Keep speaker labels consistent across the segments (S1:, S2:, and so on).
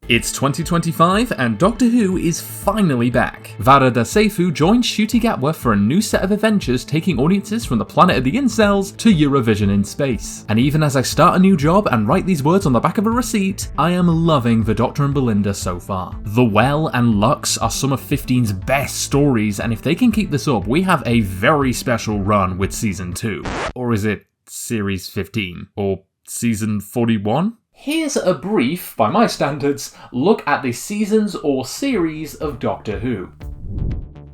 S1: It's 2025 and Doctor Who is finally back. Varada Seifu joins Ncuti Gatwa for a new set of adventures taking audiences from the planet of the incels to Eurovision in space. And even as I start a new job and write these words on the back of a receipt, I am loving the Doctor and Belinda so far. The Well and Lux are some of 15's best stories, and if they can keep this up, we have a very special run with Season 2. Or is it Series 15? Or Season 41? Here's a brief, by my standards, look at the seasons or series of Doctor Who.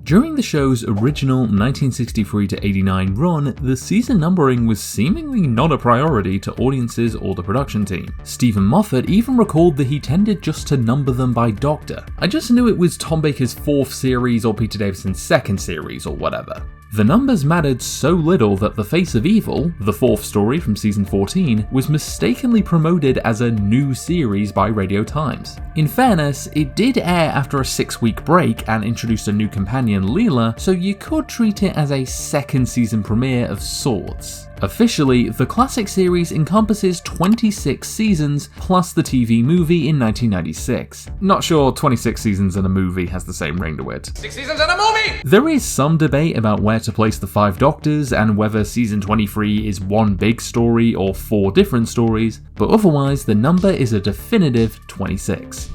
S1: During the show's original 1963 to 89 run, the season numbering was seemingly not a priority to audiences or the production team. Stephen Moffat even recalled that he tended just to number them by Doctor. I just knew it was Tom Baker's 4th series or Peter Davison's 2nd series or whatever. The numbers mattered so little that The Face of Evil, the 4th story from season 14, was mistakenly promoted as a new series by Radio Times. In fairness, it did air after a 6-week break and introduced a new companion, Leela, so you could treat it as a second season premiere of sorts. Officially, the classic series encompasses 26 seasons plus the TV movie in 1996. Not sure 26 seasons and a movie has the same ring to it.
S2: 6 seasons and a movie!
S1: There is some debate about where to place the 5 Doctors and whether season 23 is one big story or 4 different stories, but otherwise the number is a definitive 26.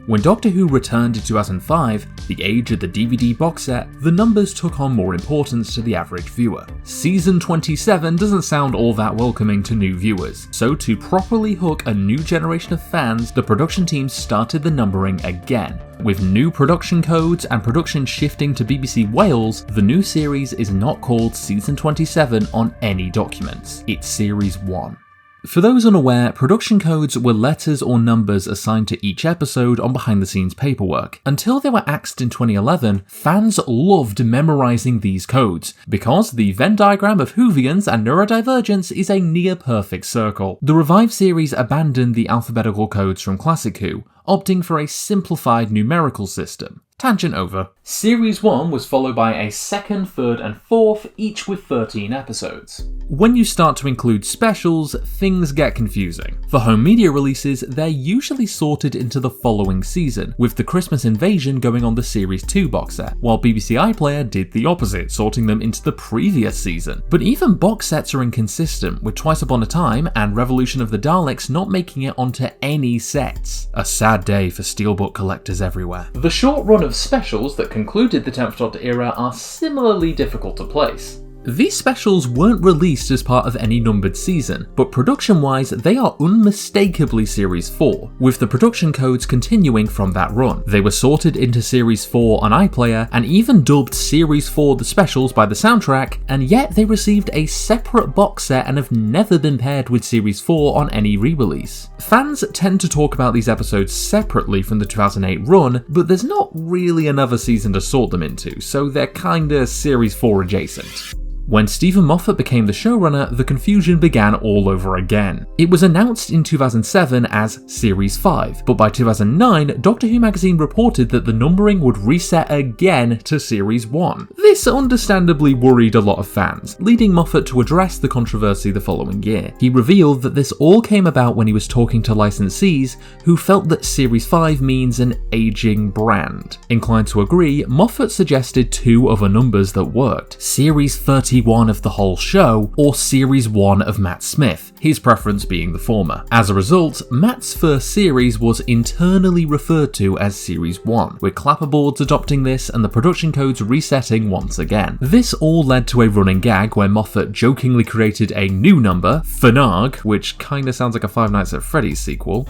S1: When Doctor Who returned in 2005, the age of the DVD box set, the numbers took on more importance to the average viewer. Season 27 doesn't sound all that welcoming to new viewers, so to properly hook a new generation of fans, the production team started the numbering again. With new production codes and production shifting to BBC Wales, the new series is not called Season 27 on any documents, it's Series 1. For those unaware, production codes were letters or numbers assigned to each episode on behind-the-scenes paperwork. Until they were axed in 2011, fans loved memorising these codes, because the Venn diagram of Whovians and neurodivergence is a near-perfect circle. The revived series abandoned the alphabetical codes from Classic Who, opting for a simplified numerical system. Tangent over. Series 1 was followed by a 2nd, 3rd and 4th, each with 13 episodes. When you start to include specials, things get confusing. For home media releases, they're usually sorted into the following season, with the Christmas Invasion going on the Series 2 box set, while BBC iPlayer did the opposite, sorting them into the previous season. But even box sets are inconsistent, with Twice Upon a Time and Revolution of the Daleks not making it onto any sets. A sad day for steelbook collectors everywhere. The short run of specials that concluded the 10th Doctor era are similarly difficult to place. These specials weren't released as part of any numbered season, but production-wise they are unmistakably Series 4, with the production codes continuing from that run. They were sorted into Series 4 on iPlayer and even dubbed Series 4 the specials by the soundtrack, and yet they received a separate box set and have never been paired with Series 4 on any re-release. Fans tend to talk about these episodes separately from the 2008 run, but there's not really another season to sort them into, so they're kinda Series 4 adjacent. When Stephen Moffat became the showrunner, the confusion began all over again. It was announced in 2007 as Series 5, but by 2009, Doctor Who magazine reported that the numbering would reset again to Series 1. This understandably worried a lot of fans, leading Moffat to address the controversy the following year. He revealed that this all came about when he was talking to licensees who felt that Series 5 means an aging brand. Inclined to agree, Moffat suggested 2 other numbers that worked: Series 31 of the whole show, or Series 1 of Matt Smith, his preference being the former. As a result, Matt's first series was internally referred to as Series 1, with clapperboards adopting this and the production codes resetting once again. This all led to a running gag where Moffat jokingly created a new number, Fnarg, which kinda sounds like a Five Nights at Freddy's sequel,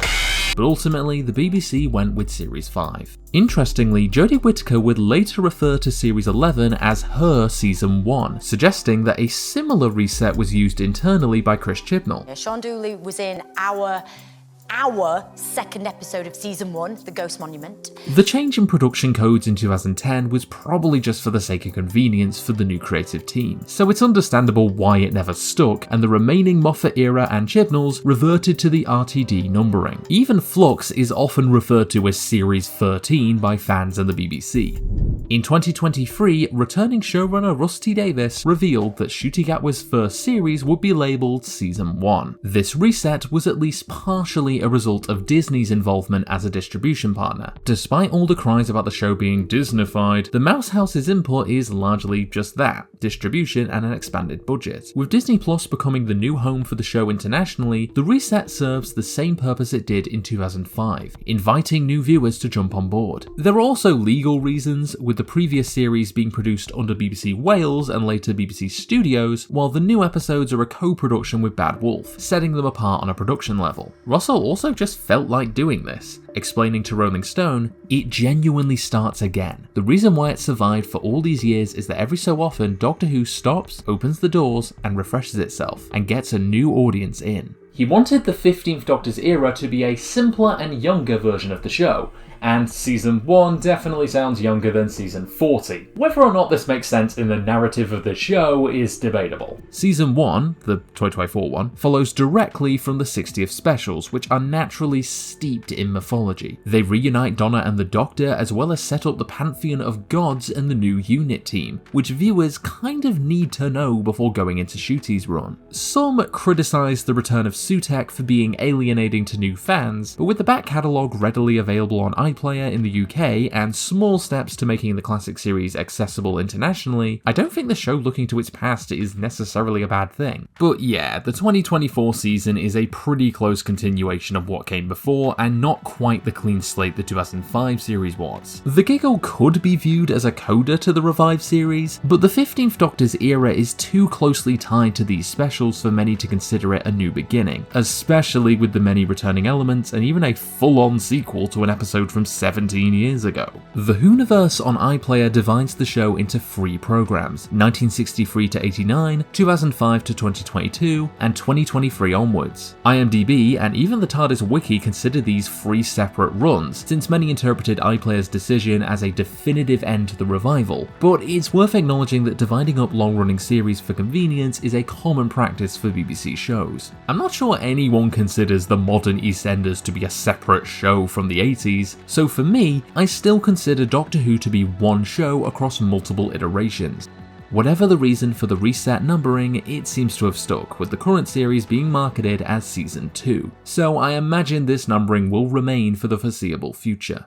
S1: but ultimately the BBC went with Series 5. Interestingly, Jodie Whittaker would later refer to Series 11 as her Season 1, suggesting that a similar reset was used internally by Chris Chibnall.
S3: Sean Dooley was in our 2nd episode of Season 1, The Ghost Monument.
S1: The change in production codes in 2010 was probably just for the sake of convenience for the new creative team, so it's understandable why it never stuck, and the remaining Moffat era and Chibnall's reverted to the RTD numbering. Even Flux is often referred to as Series 13 by fans and the BBC. In 2023, returning showrunner Russ T. Davies revealed that Ncuti first series would be labelled Season 1. This reset was at least partially a result of Disney's involvement as a distribution partner. Despite all the cries about the show being Disneyfied, the Mouse House's input is largely just that, distribution and an expanded budget. With Disney Plus becoming the new home for the show internationally, the reset serves the same purpose it did in 2005, inviting new viewers to jump on board. There are also legal reasons, with the previous series being produced under BBC Wales and later BBC Studios, while the new episodes are a co-production with Bad Wolf, setting them apart on a production level. Russell also just felt like doing this, explaining to Rolling Stone, "It genuinely starts again. The reason why it survived for all these years is that every so often Doctor Who stops, opens the doors, and refreshes itself, and gets a new audience in." He wanted the 15th Doctor's era to be a simpler and younger version of the show, and Season 1 definitely sounds younger than Season 40. Whether or not this makes sense in the narrative of the show is debatable. Season 1, the 2024 one, follows directly from the 60th specials, which are naturally steeped in mythology. They reunite Donna and the Doctor, as well as set up the pantheon of gods and the new unit team, which viewers kind of need to know before going into Ncuti's run. Some criticise the return of Sutekh for being alienating to new fans, but with the back catalogue readily available on iPlayer in the UK and small steps to making the classic series accessible internationally, I don't think the show looking to its past is necessarily a bad thing. But yeah, the 2024 season is a pretty close continuation of what came before and not quite the clean slate the 2005 series was. The giggle could be viewed as a coda to the revived series, but the 15th Doctor's era is too closely tied to these specials for many to consider it a new beginning, especially with the many returning elements and even a full-on sequel to an episode from 17 years ago. The Whoniverse on iPlayer divides the show into 3 programs, 1963 to 89, 2005 to 2022, and 2023 onwards. IMDb and even the TARDIS wiki consider these 3 separate runs, since many interpreted iPlayer's decision as a definitive end to the revival, but it's worth acknowledging that dividing up long-running series for convenience is a common practice for BBC shows. I'm not sure anyone considers the modern EastEnders to be a separate show from the 80s, so for me, I still consider Doctor Who to be one show across multiple iterations. Whatever the reason for the reset numbering, it seems to have stuck, with the current series being marketed as Season 2, so I imagine this numbering will remain for the foreseeable future.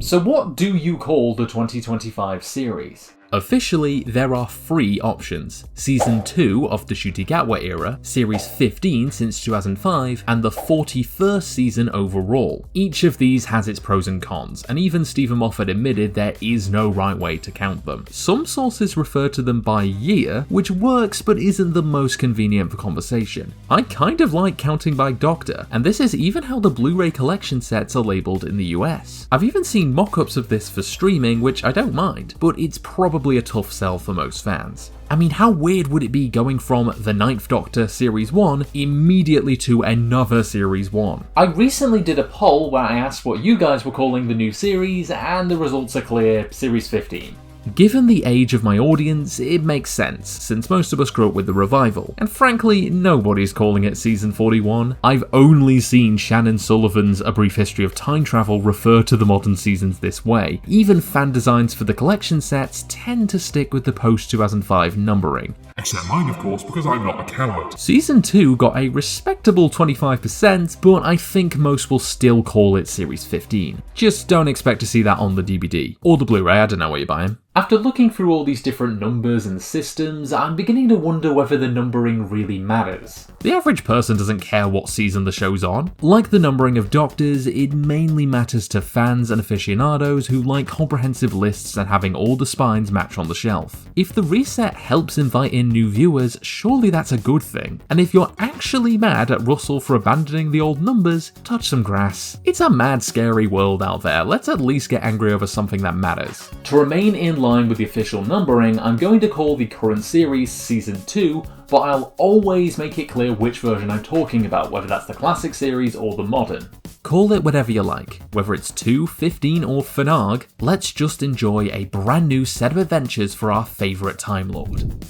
S1: So what do you call the 2025 series? Officially, there are 3 options: Season 2 of the Ncuti era, Series 15 since 2005, and the 41st season overall. Each of these has its pros and cons, and even Stephen Moffat admitted there is no right way to count them. Some sources refer to them by year, which works but isn't the most convenient for conversation. I kind of like counting by Doctor, and this is even how the Blu-ray collection sets are labelled in the US. I've even seen mock-ups of this for streaming, which I don't mind, but it's probably a tough sell for most fans. I mean, how weird would it be going from the 9th Doctor Series 1 immediately to another Series 1? I recently did a poll where I asked what you guys were calling the new series, and the results are clear: Series 15. Given the age of my audience, it makes sense, since most of us grew up with the revival, and frankly, nobody's calling it Season 41. I've only seen Shannon Sullivan's A Brief History of Time Travel refer to the modern seasons this way. Even fan designs for the collection sets tend to stick with the post-2005 numbering.
S2: Except mine, of course, because I'm not a coward.
S1: Season 2 got a respectable 25%, but I think most will still call it Series 15. Just don't expect to see that on the DVD. Or the Blu-ray, I don't know what you're buying. After looking through all these different numbers and systems, I'm beginning to wonder whether the numbering really matters. The average person doesn't care what season the show's on. Like the numbering of Doctors, it mainly matters to fans and aficionados who like comprehensive lists and having all the spines match on the shelf. If the reset helps invite in new viewers, surely that's a good thing. And if you're actually mad at Russell for abandoning the old numbers, touch some grass. It's a mad, scary world out there. Let's at least get angry over something that matters. To remain in line with the official numbering, I'm going to call the current series Season 2, but I'll always make it clear which version I'm talking about, whether that's the classic series or the modern. Call it whatever you like, whether it's 2, 15 or Fanarg, let's just enjoy a brand new set of adventures for our favourite Time Lord.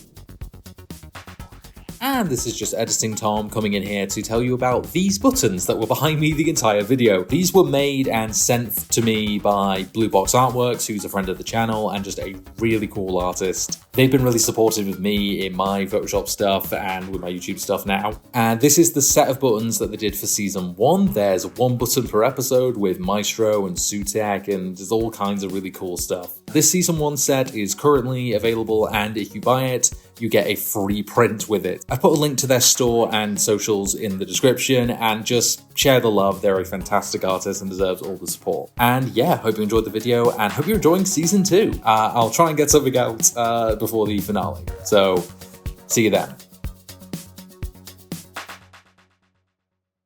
S4: and this is just Editing Tom coming in here to tell you about these buttons that were behind me the entire video. These were made and sent to me by Blue Box Artworks, who's a friend of the channel and just a really cool artist. They've been really supportive with me in my Photoshop stuff and with my YouTube stuff now. And this is the set of buttons that they did for season 1. There's 1 button per episode with Maestro and Sutek, and there's all kinds of really cool stuff. This season 1 set is currently available, and if you buy it, you get a free print with it. I've put a link to their store and socials in the description, and just share the love. They're a fantastic artist and deserves all the support. And yeah, hope you enjoyed the video and hope you're enjoying season 2. I'll try and get something out before the finale. So see you then.